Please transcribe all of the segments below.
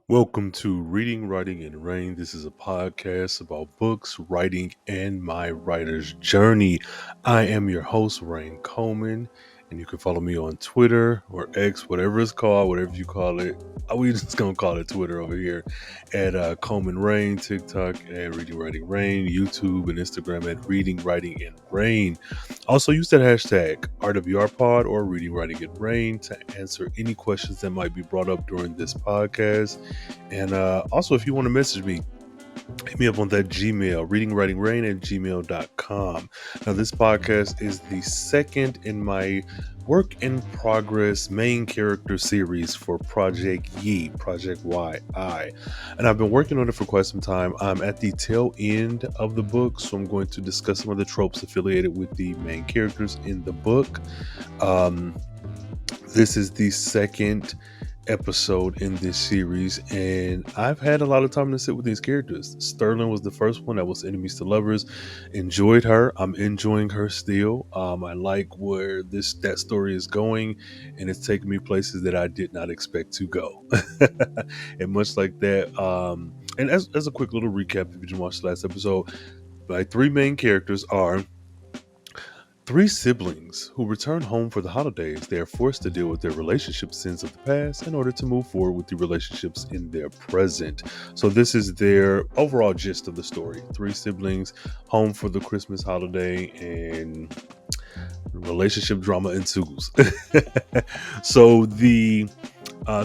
Welcome to Reading, Writing, and Rain. This is a podcast about books, writing, and my writer's journey. I am your host, Rhayne Coleman, and you can follow me on Twitter or X, whatever it's called, whatever you call it. We just gonna call it Twitter over here at Coleman Rain, TikTok at Reading, Writing, Rain, YouTube and Instagram at Reading, Writing, and Rain. Also, use that hashtag RWRPod or Reading, Writing, and Rain to answer any questions that might be brought up during this podcast. And also, if you want to message me, hit me up on that Gmail, readingwritingrain@gmail.com. Now, this podcast is the second in my work in progress main character series for Project YI. And I've been working on it for quite some time. I'm at the tail end of the book, so I'm going to discuss some of the tropes affiliated with the main characters in the book. This is the second episode in this series, and I've had a lot of time to sit with these characters. Sterling was the first one. That was Enemies to Lovers. Enjoyed her. I'm enjoying her still. I like where that story is going, and it's taking me places that I did not expect to go. And much like that, and as a quick little recap, if you didn't watch the last episode, my three main characters are three siblings who return home for the holidays. They are forced to deal with their relationship sins of the past in order to move forward with the relationships in their present. So this is their overall gist of the story. Three siblings home for the Christmas holiday, and relationship drama ensues. So the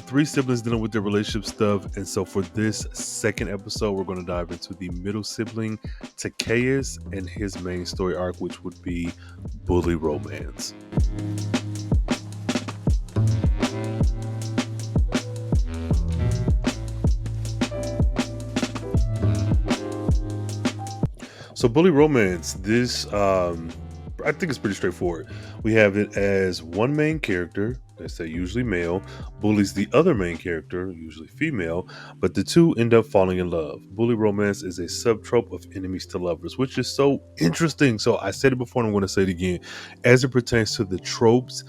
three siblings dealing with their relationship stuff. And so for this second episode, we're going to dive into the middle sibling, 𝘾𝙤𝙧, and his main story arc, which would be bully romance. So bully romance, this I think it's pretty straightforward. We have it as one main character, let's say usually male, bullies the other main character, usually female, but the two end up falling in love. Bully romance is a subtrope of enemies to lovers, which is so interesting. So I said it before and I'm going to say it again. As it pertains to the tropes,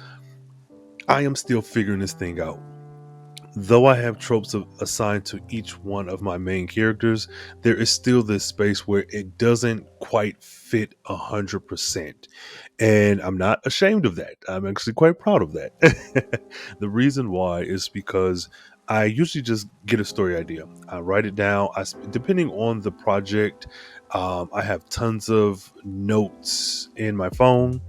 I am still figuring this thing out. Though I have tropes assigned to each one of my main characters, there is still this space where it doesn't quite fit 100%. And I'm not ashamed of that. I'm actually quite proud of that. The reason why is because I usually just get a story idea. I write it down. Depending on the project, I have tons of notes in my phone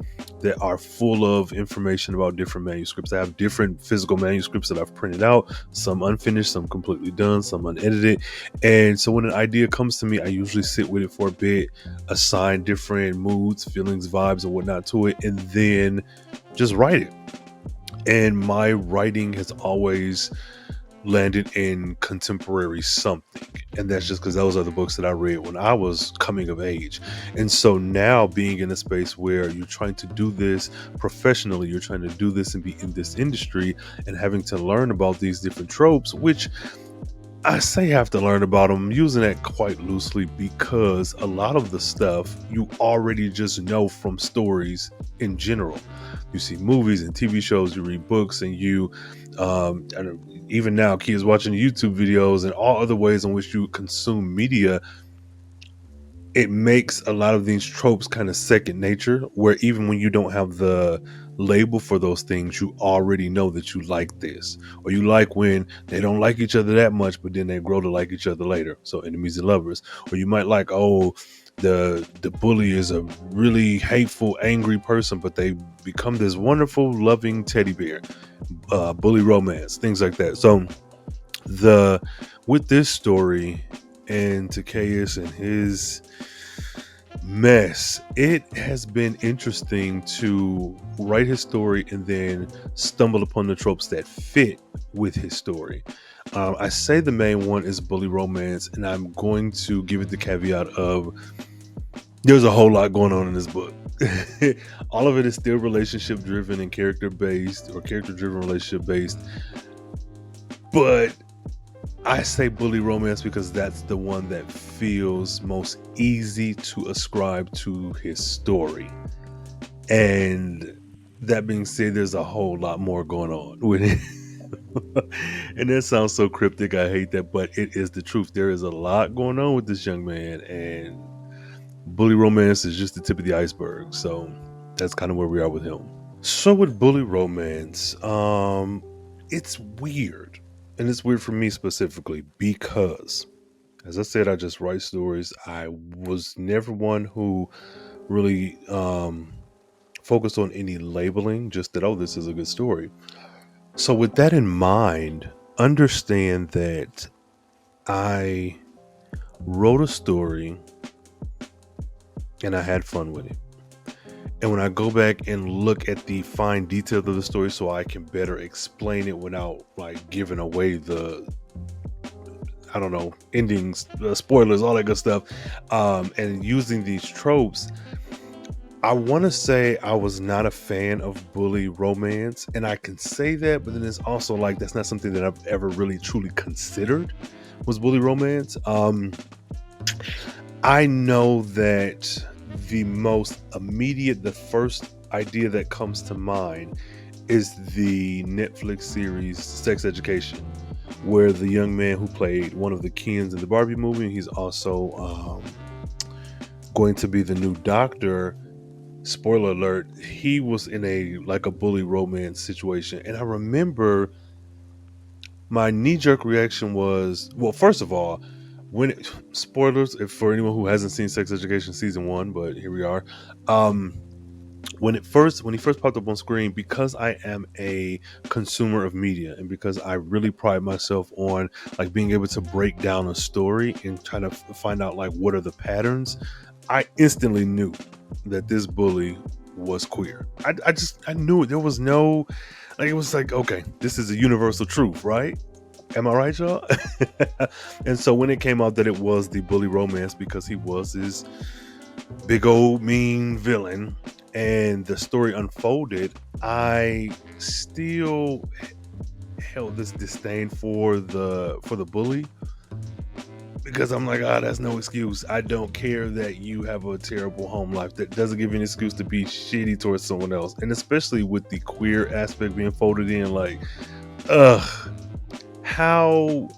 that are full of information about different manuscripts. I have different physical manuscripts that I've printed out, some unfinished, some completely done, some unedited. And so when an idea comes to me, I usually sit with it for a bit, assign different moods, feelings, vibes, and whatnot to it, and then just write it. And my writing has always landed in contemporary something, and that's just because those are the books that I read when I was coming of age. And so now, being in a space where you're trying to do this professionally, you're trying to do this and be in this industry, and having to learn about these different tropes, which I say have to learn about them, I'm using that quite loosely, because a lot of the stuff you already just know from stories in general. You see movies and TV shows, you read books, and even now kids watching YouTube videos and all other ways in which you consume media. It makes a lot of these tropes kind of second nature, where even when you don't have the label for those things, you already know that you like this, or you like when they don't like each other that much, but then they grow to like each other later. So enemies and lovers. Or you might like, oh, the bully is a really hateful, angry person, but they become this wonderful, loving teddy bear. Bully romance, things like that. So with this story and 𝘾𝙤𝙧 and his mess, it has been interesting to write his story and then stumble upon the tropes that fit with his story. I say the main one is bully romance, and I'm going to give it the caveat of there's a whole lot going on in this book. All of it is still relationship driven and character based, or character driven relationship based, but I say bully romance because that's the one that feels most easy to ascribe to his story. And that being said, there's a whole lot more going on with it. And that sounds so cryptic. I hate that, but it is the truth. There is a lot going on with this young man, and bully romance is just the tip of the iceberg. So that's kind of where we are with him. So with bully romance, it's weird. And it's weird for me specifically because, as I said, I just write stories. I was never one who really focused on any labeling, just that, oh, this is a good story. So with that in mind, understand that I wrote a story and I had fun with it. And when I go back and look at the fine details of the story so I can better explain it without like giving away the, I don't know, endings, spoilers, all that good stuff, and using these tropes, I want to say I was not a fan of bully romance. And I can say that, but then it's also like that's not something that I've ever really truly considered was bully romance. I know that the most immediate, the first idea that comes to mind is the Netflix series Sex Education, where the young man who played one of the Kens in the Barbie movie, he's also going to be the new doctor. Spoiler alert, he was in a like a bully romance situation. And I remember my knee-jerk reaction was, well, first of all, spoilers if for anyone who hasn't seen Sex Education season 1, but here we are. um when he first popped up on screen, because I am a consumer of media and because I really pride myself on like being able to break down a story and try to find out like what are the patterns, I instantly knew that this bully was queer. I knew it. There was no, like, it was like, okay, this is a universal truth, right? Am I right, y'all? And so when it came out that it was the bully romance because he was this big old mean villain and the story unfolded, I still held this disdain for the bully, because I'm like, that's no excuse. I don't care that you have a terrible home life. That doesn't give you an excuse to be shitty towards someone else. And especially with the queer aspect being folded in, like, ugh, how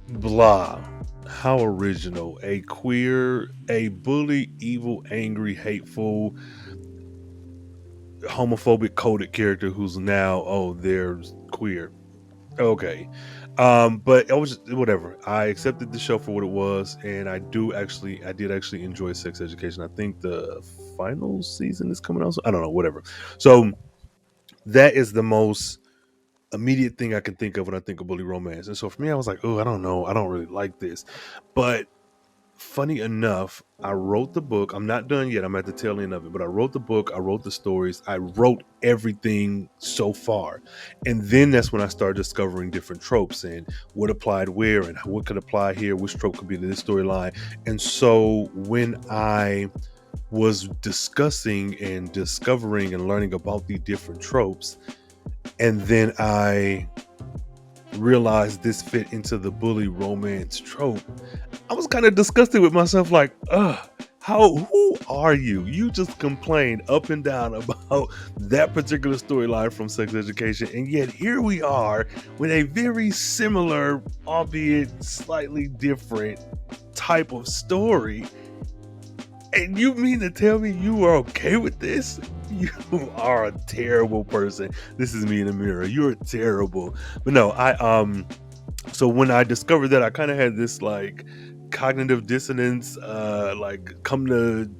blah, how original. A bully, evil, angry, hateful, homophobic coded character who's now, oh, they're queer. Okay. But I was just, whatever. I accepted the show for what it was, and I did actually enjoy Sex Education. I think the final season is coming out. So I don't know, whatever. So that is the most immediate thing I can think of when I think of bully romance. And so for me, I was like, oh, I don't know. I don't really like this. But funny enough, I wrote the book. I'm not done yet. I'm at the tail end of it, but I wrote the book. I wrote the stories. I wrote everything so far. And then that's when I started discovering different tropes and what applied where and what could apply here, which trope could be to this storyline. And so when I was discussing and discovering and learning about the different tropes, and then I realized this fit into the bully romance trope, I was kind of disgusted with myself, like, who are you? You just complained up and down about that particular storyline from Sex Education, and yet here we are with a very similar, albeit slightly different type of story. And you mean to tell me you are okay with this? You are a terrible person. This is me in the mirror. You're terrible. But no, so when I discovered that, I kind of had this like cognitive dissonance, like come to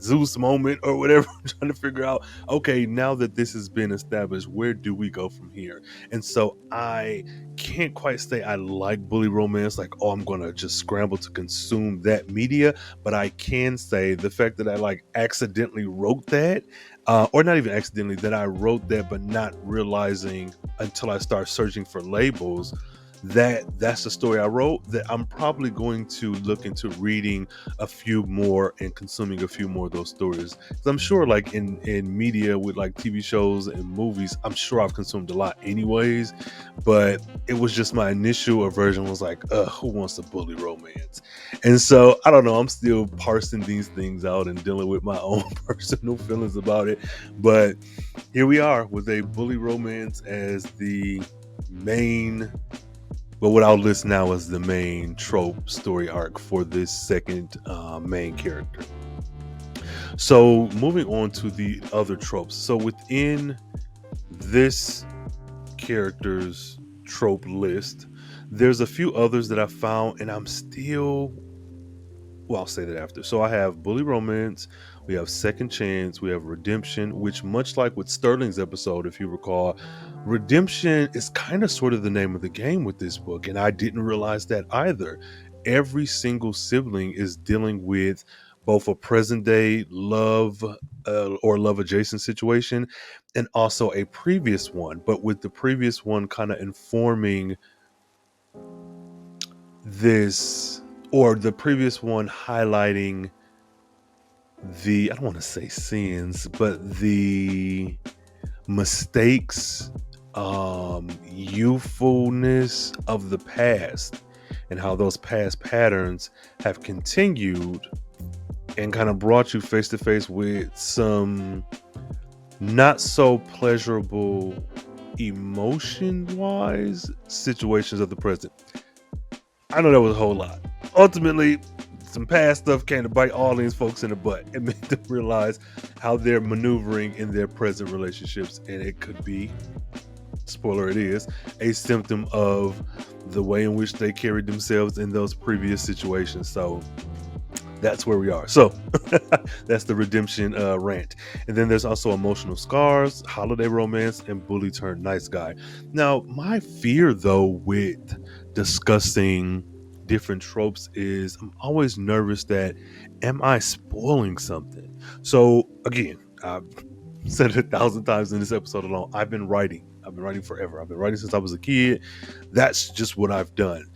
Zeus moment or whatever. I'm trying to figure out, okay, now that this has been established, where do we go from here? And so I can't quite say I like bully romance, like, oh, I'm gonna just scramble to consume that media. But I can say the fact that I like accidentally wrote that, or not even accidentally, that I wrote that but not realizing until I start searching for labels that that's the story I wrote, that I'm probably going to look into reading a few more and consuming a few more of those stories. Because I'm sure like in media with like TV shows and movies, I'm sure I've consumed a lot anyways, but it was just my initial aversion was like, who wants a bully romance? And so I don't know, I'm still parsing these things out and dealing with my own personal feelings about it. But here we are with a bully romance as the main, well, what I'll list now as the main trope story arc for this second main character. So moving on to the other tropes. So within this character's trope list, there's a few others that I found, and I'm still, well, I'll say that after. So I have bully romance, we have second chance, we have redemption, which, much like with Sterling's episode, if you recall, redemption is kind of sort of the name of the game with this book, and I didn't realize that either. Every single sibling is dealing with both a present day love or love adjacent situation, and also a previous one, but with the previous one kind of informing this, or the previous one highlighting the, I don't want to say sins, but the mistakes, youthfulness of the past, and how those past patterns have continued and kind of brought you face to face with some not so pleasurable emotion wise situations of the present. I know that was a whole lot. Ultimately, some past stuff came to bite all these folks in the butt and made them realize how they're maneuvering in their present relationships. And it could be, spoiler it is, a symptom of the way in which they carried themselves in those previous situations. So that's where we are. So that's the redemption rant. And then there's also emotional scars, holiday romance, and bully turned nice guy. Now, my fear though with discussing different tropes is I'm always nervous that, am I spoiling something? So again, I've said it 1,000 times in this episode alone. I've been writing forever. I've been writing since I was a kid. That's just what I've done.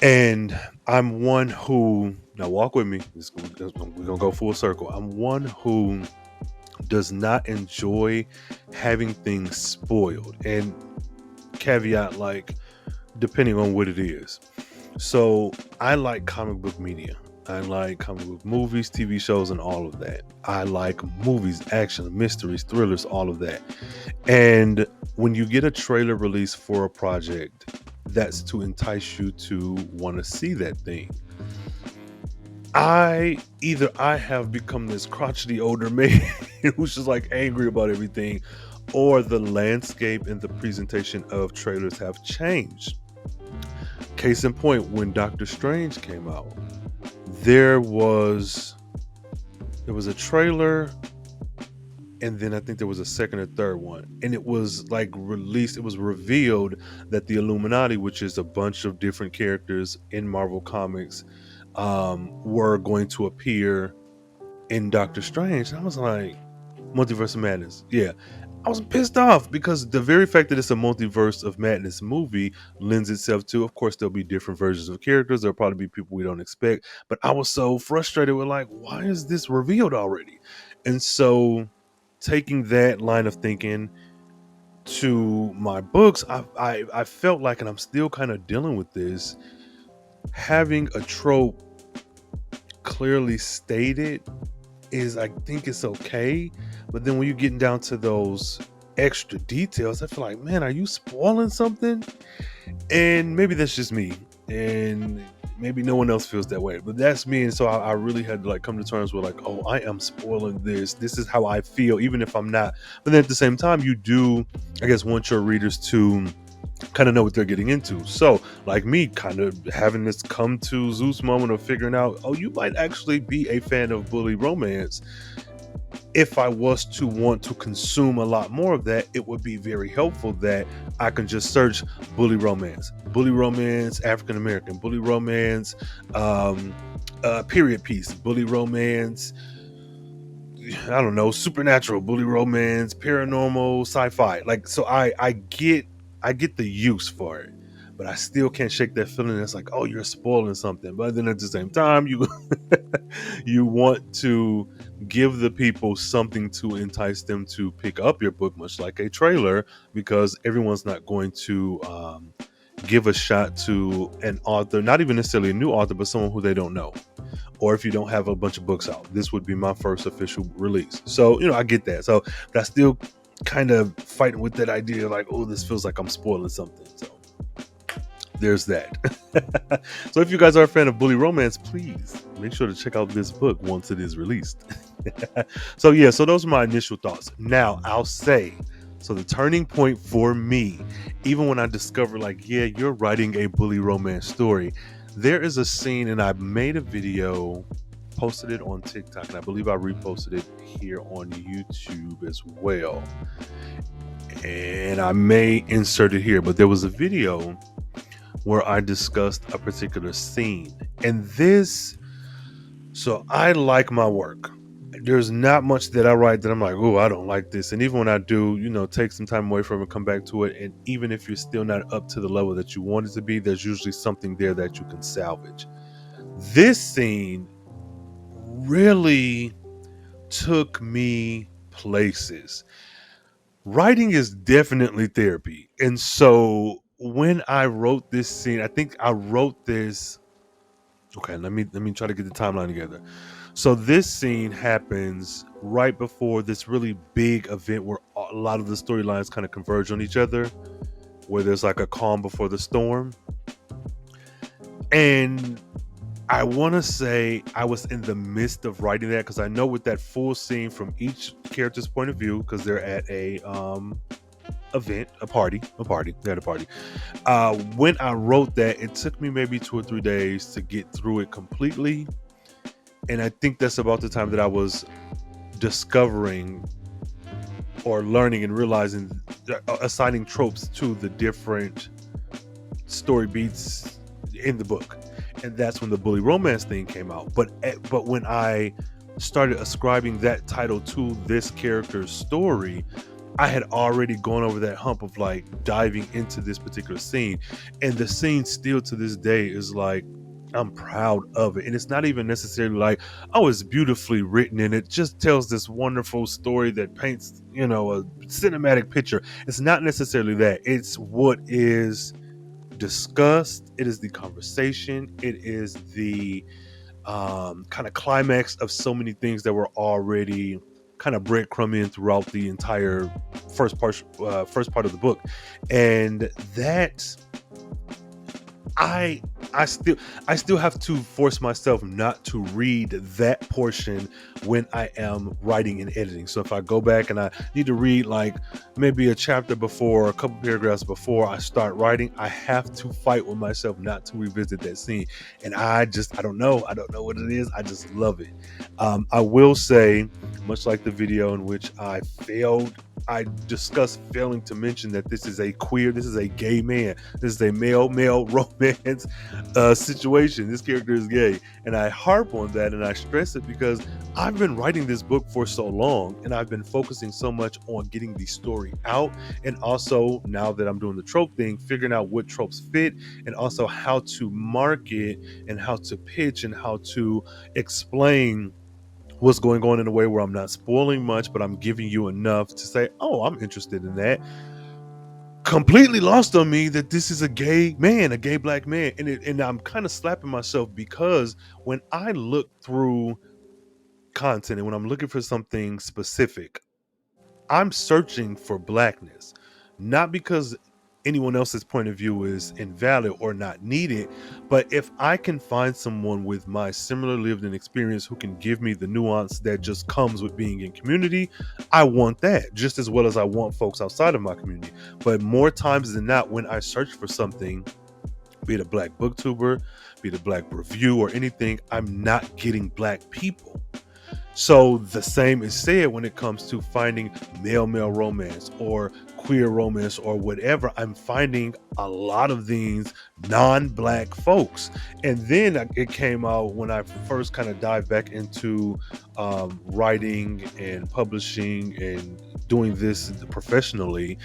And I'm one who, now walk with me, we're gonna go full circle. I'm one who does not enjoy having things spoiled. And caveat, like, depending on what it is. So I like comic book media. I like comic book movies, TV shows, and all of that. I like movies, action, mysteries, thrillers, all of that. And when you get a trailer release for a project, that's to entice you to want to see that thing. I have become this crotchety older man who's just like angry about everything, or the landscape and the presentation of trailers have changed. Case in point, when Doctor Strange came out, there was a trailer, and then I think there was a second or third one, and it was like released, it was revealed that the Illuminati, which is a bunch of different characters in Marvel Comics, were going to appear in Doctor Strange. And I was like, Multiverse of Madness. Yeah. I was pissed off because the very fact that it's a Multiverse of Madness movie lends itself to, of course, there'll be different versions of characters. There'll probably be people we don't expect. But I was so frustrated with, like, why is this revealed already? And so taking that line of thinking to my books, I felt like, and I'm still kind of dealing with this, having a trope clearly stated is, I think it's okay. But then when you're getting down to those extra details, I feel like, man, are you spoiling something? And maybe that's just me, and maybe no one else feels that way, but that's me. And so I really had to like come to terms with, like, oh, I am spoiling this. This is how I feel, even if I'm not. But then at the same time, you do, I guess, want your readers to kind of know what they're getting into. So like me, kind of having this come to Zeus moment of figuring out, oh, you might actually be a fan of bully romance. If I was to want to consume a lot more of that, it would be very helpful that I can just search bully romance, African American, bully romance, period piece, bully romance, I don't know, supernatural, bully romance, paranormal, sci-fi. Like, so I get the use for it, but I still can't shake that feeling that's like, oh, you're spoiling something. But then at the same time, you you want to give the people something to entice them to pick up your book, much like a trailer, because everyone's not going to give a shot to an author, not even necessarily a new author, but someone who they don't know. Or if you don't have a bunch of books out, this would be my first official release. So, I get that. So, but I still kind of fighting with that idea, like, oh, this feels like I'm spoiling something. So there's that. So if you guys are a fan of bully romance, please make sure to check out this book once it is released. So yeah, so those are my initial thoughts. Now I'll say, so the turning point for me, even when I discovered, like, yeah, you're writing a bully romance story, there is a scene, and I made a video, posted it on TikTok, and I believe I reposted it here on YouTube as well. And I may insert it here, but there was a video where I discussed a particular scene. And this, so I like my work. There's not much that I write that I'm like, oh, I don't like this. And even when I do, take some time away from it, come back to it. And even if you're still not up to the level that you want it to be, there's usually something there that you can salvage. This scene really took me places. Writing is definitely therapy. And so when I wrote this scene, I think I wrote this. Okay, let me try to get the timeline together. So this scene happens right before this really big event where a lot of the storylines kind of converge on each other, where there's like a calm before the storm. And I want to say I was in the midst of writing that, because I know with that full scene from each character's point of view, because they're at a event, a party, they're at a party. When I wrote that, it took me maybe 2 or 3 days to get through it completely. And I think that's about the time that I was discovering or learning and realizing, assigning tropes to the different story beats in the book. And that's when the bully romance thing came out. But when I started ascribing that title to this character's story, I had already gone over that hump of like diving into this particular scene. And the scene still to this day is like, I'm proud of it. And it's not even necessarily like, oh, it's beautifully written and it just tells this wonderful story that paints, a cinematic picture. It's not necessarily that. It's what is discussed. It is the conversation. It is the kind of climax of so many things that were already kind of breadcrumbing throughout the entire first part of the book. And that I I still have to force myself not to read that portion when I am writing and editing. So if I go back and I need to read like maybe a chapter before, a couple paragraphs before I start writing, I have to fight with myself not to revisit that scene. And I don't know. I don't know what it is. I just love it. I will say, much like the video in which I discussed failing to mention that this is a gay man. This is a male romance situation. This character is gay. And I harp on that and I stress it because I've been writing this book for so long and I've been focusing so much on getting the story out. And also, now that I'm doing the trope thing, figuring out what tropes fit and also how to market and how to pitch and how to explain what's going on in a way where I'm not spoiling much, but I'm giving you enough to say, oh, I'm interested in that. Completely lost on me that this is a gay man, a gay black man. And I'm kind of slapping myself because when I look through content and when I'm looking for something specific, I'm searching for blackness, not because anyone else's point of view is invalid or not needed, but if I can find someone with my similar lived in experience who can give me the nuance that just comes with being in community, I want that just as well as I want folks outside of my community. But more times than not, when I search for something, be it a black booktuber, be it a black review or anything, I'm not getting black people. So the same is said when it comes to finding male romance or queer romance or whatever. I'm finding a lot of these non-black folks. And then it came out when I first kind of dived back into writing and publishing and doing this professionally,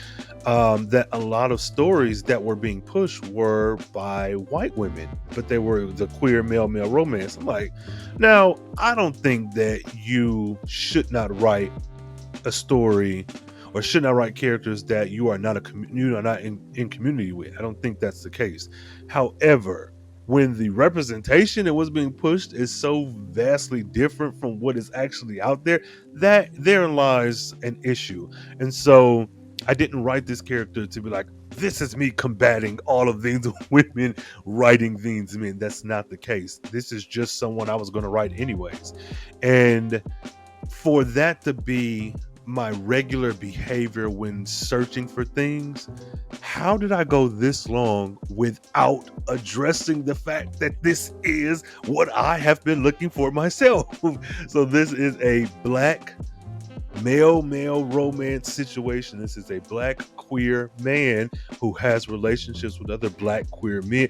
that a lot of stories that were being pushed were by white women, but they were the queer male romance. I'm like, now I don't think that you should not write a story or should not write characters that you are not in community with. I don't think that's the case. However, when the representation and what's being pushed is so vastly different from what is actually out there, that therein lies an issue. And so I didn't write this character to be like, this is me combating all of these women writing these men. That's not the case. This is just someone I was going to write anyways. And for that to be my regular behavior when searching for things, how did I go this long without addressing the fact that this is what I have been looking for myself? So this is a black male romance situation. This is a black queer man who has relationships with other black queer men.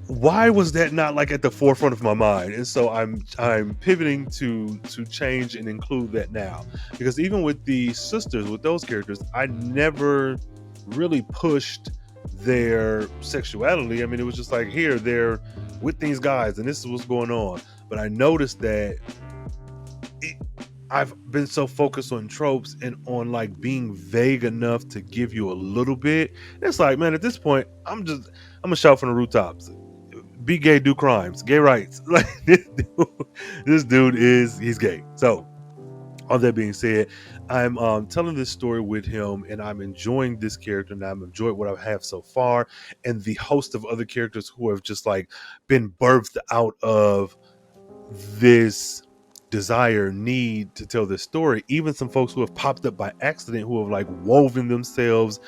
Why was that not like at the forefront of my mind? And so I'm pivoting to change and include that now, because even with the sisters, with those characters, I never really pushed their sexuality. I mean, it was just like, here they're with these guys and this is what's going on. But I noticed that it, I've been so focused on tropes and on like being vague enough to give you a little bit. It's like, man, at this point, I'm gonna shout from the rooftops: be gay, do crimes, gay rights. Like this dude he's gay. So all that being said, I'm telling this story with him, and I'm enjoying this character, and I'm enjoying what I have so far, and the host of other characters who have just like been birthed out of this desire, need to tell this story. Even some folks who have popped up by accident, who have like woven themselves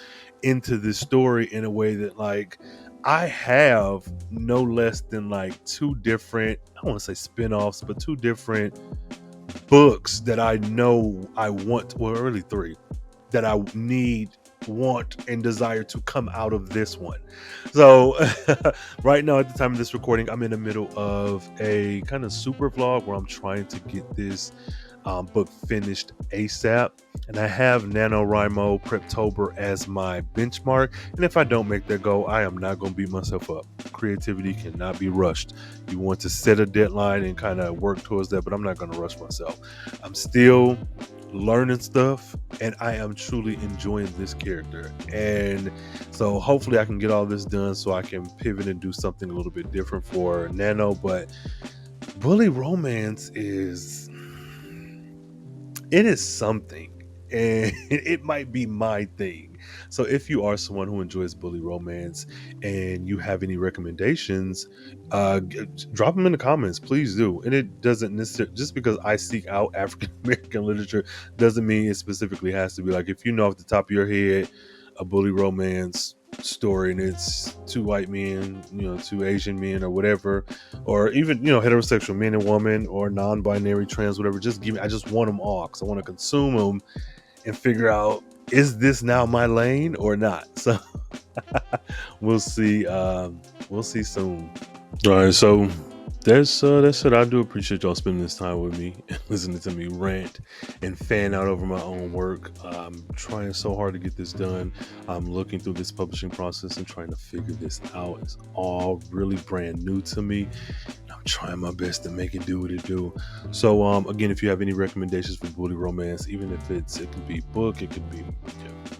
into this story in a way that like I have no less than like two different, I don't want to say spin-offs, but two different books that I know I want, well, really three, that I need, want, and desire to come out of this one. So right now, at the time of this recording, I'm in the middle of a kind of super vlog where I'm trying to get this book finished ASAP. And I have NaNoWriMo Preptober as my benchmark. And if I don't make that goal, I am not going to beat myself up. Creativity cannot be rushed. You want to set a deadline and kind of work towards that, but I'm not going to rush myself. I'm still learning stuff, and I am truly enjoying this character. And so hopefully I can get all this done so I can pivot and do something a little bit different for Nano. But bully romance is something, and it might be my thing. So if you are someone who enjoys bully romance and you have any recommendations, drop them in the comments, please do. And it doesn't necessarily, just because I seek out African American literature doesn't mean it specifically has to be like, if you know off the top of your head a bully romance story and it's two white men, two Asian men or whatever, or even heterosexual men and woman, or non-binary, trans, whatever, just give me, I just want them all because I want to consume them and figure out, is this now my lane or not? So we'll see. We'll see soon. All right, so that's it. I do appreciate y'all spending this time with me and listening to me rant and fan out over my own work. I'm trying so hard to get this done. I'm looking through this publishing process and trying to figure this out. It's all really brand new to me. I'm trying my best to make it do what it do. So again, if you have any recommendations for bully romance, even if it could be book, it could be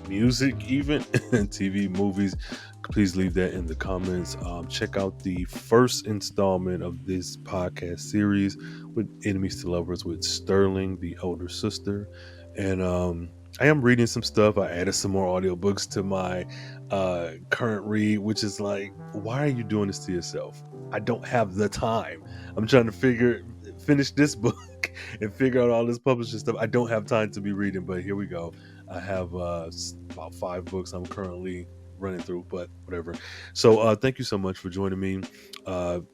music, even TV, movies, please leave that in the comments. Check out the first installment of this podcast series with Enemies to Lovers with Sterling, the older sister. And I am reading some stuff. I added some more audiobooks to my current read, which is like, why are you doing this to yourself? I don't have the time. I'm trying to finish this book and figure out all this publishing stuff. I don't have time to be reading, but here we go. I have about 5 books I'm currently running through, but whatever. So thank you so much for joining me.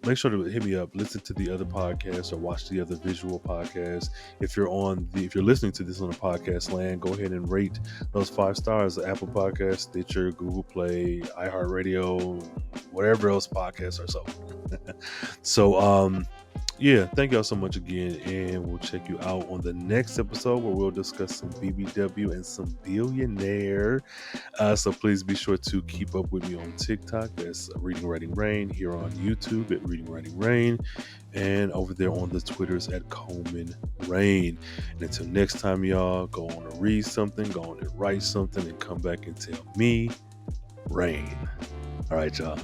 Make sure to hit me up, listen to the other podcasts or watch the other visual podcasts. If you're listening to this on a podcast land, go ahead and rate those 5 stars: Apple Podcasts, Stitcher, Google Play, iHeartRadio, whatever else podcasts are. So yeah, thank y'all so much again, and we'll check you out on the next episode where we'll discuss some BBW and some billionaire. So please be sure to keep up with me on TikTok. That's Reading Writing Rhayne. Here on YouTube at Reading Writing Rhayne, and over there on the Twitters at Coleman Rhayne. And until next time, y'all, go on and read something, go on and write something, and come back and tell me, Rhayne. All right, y'all.